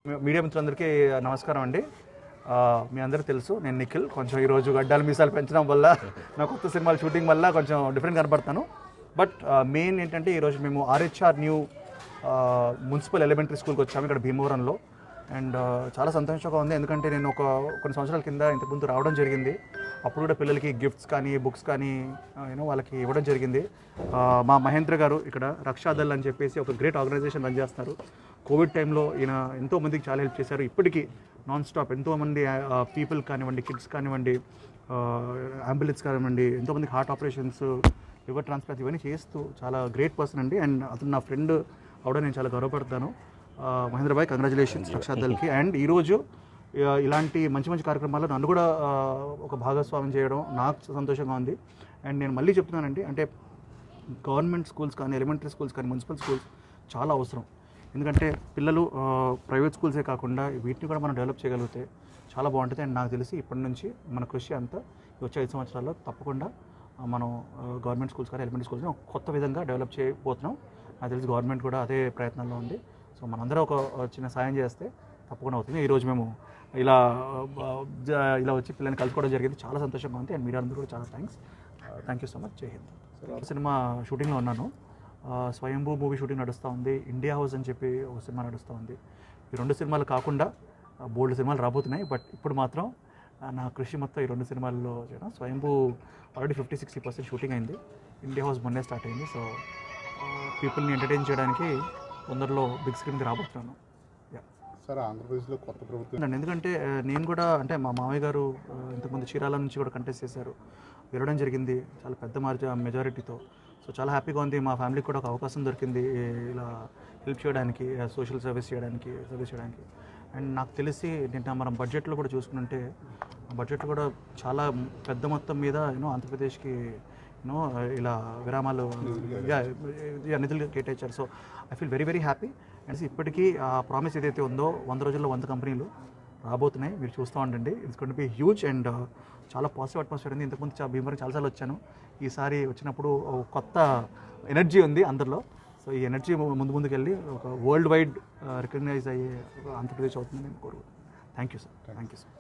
Media మిత్రులందరికీ నమస్కారం అండి. మీ అందరికీ తెలుసు నేను నిఖిల్. కొంచెం ఈరోజు గడ్డాలు మీసాలు పెంచడం వల్ల నా కొత్త సినిమాల షూటింగ్ వల్ల కొంచెం డిఫరెంట్ కనపడతాను. బట్ మెయిన్ ఏంటంటే ఈరోజు మేము ఆర్హెచ్ఆర్ న్యూ మున్సిపల్ ఎలిమెంటరీ స్కూల్కి వచ్చాము ఇక్కడ భీమవరంలో. అండ్ చాలా సంతోషంగా ఉంది, ఎందుకంటే నేను కొన్ని సంవత్సరాల కింద ఇంతకుముందు రావడం జరిగింది. అప్పుడు కూడా పిల్లలకి గిఫ్ట్స్ కానీ బుక్స్ కానీ వాళ్ళకి ఇవ్వడం జరిగింది. మా మహేంద్ర గారు ఇక్కడ రక్షాదళ్ అని చెప్పేసి ఒక గ్రేట్ ఆర్గనైజేషన్ రన్ చేస్తున్నారు. కోవిడ్ టైంలో ఈయన ఎంతోమందికి చాలా హెల్ప్ చేశారు. ఇప్పటికీ నాన్ స్టాప్ ఎంతోమంది పీపుల్ కానివ్వండి, కిడ్స్ కానివ్వండి, అంబులెన్స్ కానివ్వండి, ఎంతోమందికి హార్ట్ ఆపరేషన్స్, లివర్ ట్రాన్స్ప్లాంట్ ఇవన్నీ చేస్తూ చాలా గ్రేట్ పర్సన్ అండి. అండ్ అతను నా ఫ్రెండ్ అవడం నేను చాలా గర్వపడతాను. మహేంద్ర భాయ్, కంగ్రాచులేషన్స్ రక్షాదళ్కి. అండ్ ఈరోజు ఇలాంటి మంచి మంచి కార్యక్రమాల్లో నన్ను కూడా ఒక భాగస్వామ్యం చేయడం నాకు సంతోషంగా ఉంది. అండ్ నేను మళ్ళీ చెప్తున్నానండి, అంటే గవర్నమెంట్ స్కూల్స్ కానీ, ఎలిమెంటరీ స్కూల్స్ కానీ, మున్సిపల్ స్కూల్స్ చాలా అవసరం. ఎందుకంటే పిల్లలు ప్రైవేట్ స్కూల్సే కాకుండా వీటిని కూడా మనం డెవలప్ చేయగలిగితే చాలా బాగుంటుంది. అండ్ నాకు తెలిసి ఇప్పటి నుంచి మన కృషి అంతా వచ్చే 5 సంవత్సరాల్లో తప్పకుండా మనం గవర్నమెంట్ స్కూల్స్ కానీ ఎలిమెంటరీ స్కూల్స్ని కొత్త విధంగా డెవలప్ చేయబోతున్నాం. నాకు తెలిసి గవర్నమెంట్ కూడా అదే ప్రయత్నంలో ఉంది. సో మనందరం ఒక చిన్న సాయం చేస్తే తప్పకుండా అవుతుంది. ఈరోజు మేము ఇలా వచ్చి పిల్లల్ని కలుపుకోవడం జరిగింది, చాలా సంతోషంగా ఉంది. అండ్ మీరు అందరూ కూడా చాలా థ్యాంక్ యూ సో మచ్. జై హింద్. సినిమా షూటింగ్లో ఉన్నాను. స్వయంభూ మూవీ షూటింగ్ నడుస్తూ ఉంది. ఇండియా హౌస్ అని చెప్పి ఒక సినిమా నడుస్తూ ఉంది. ఈ 2 సినిమాలు కాకుండా బోల్డ్ సినిమాలు రాబోతున్నాయి. బట్ ఇప్పుడు మాత్రం నా కృషి మొత్తం ఈ 2 సినిమాల్లో చేయడం. స్వయంభూ ఆల్రెడీ 50-60% షూటింగ్ అయింది. ఇండియా హౌస్ మొన్నే స్టార్ట్ అయింది. సో పీపుల్ని ఎంటర్టైన్ చేయడానికి తొందరలో బిగ్ స్క్రీన్కి రాబోతున్నాను. సార్, ఆంధ్రప్రదేశ్లో కొత్త ప్రభుత్వం ఎందుకంటే నేను కూడా, అంటే మా మామయ్య గారు ఇంతకుముందు చీరాల నుంచి కూడా కంటెస్ట్ చేశారు, గెలవడం జరిగింది చాలా పెద్ద మెజారిటీతో. సో చాలా హ్యాపీగా ఉంది. మా ఫ్యామిలీకి కూడా ఒక అవకాశం దొరికింది ఇలా హెల్ప్ చేయడానికి, సోషల్ సర్వీస్ చేయడానికి. అండ్ నాకు తెలిసి నిన్న మనం బడ్జెట్లో కూడా చూసుకుంటే బడ్జెట్లో కూడా చాలా పెద్ద మొత్తం మీద ఆంధ్రప్రదేశ్కి ఇలా విరామాలు నిధులు కేటాయించారు. So I feel very very happy. And ఇప్పటికీ ఆ ప్రామిస్ ఏదైతే ఉందో 100 రోజుల్లో 100 కంపెనీలు రాబోతున్నాయి. మీరు చూస్తూ ఉండండి. It's going to be huge. And చాలా పాజిటివ్ అట్మాస్ఫియర్ ఉంది. ఇంతకుముందు భీమవరం చాలాసార్లు వచ్చాను. ఈసారి వచ్చినప్పుడు కొత్త ఎనర్జీ ఉంది అందరిలో. సో ఈ ఎనర్జీ ముందుకు వెళ్ళి ఒక వరల్డ్ వైడ్ రికగ్నైజ్ అయ్యే ఆంధ్రప్రదేశ్ అవుతుందని నేను కోరుకుంటున్నాను. Thank you sir.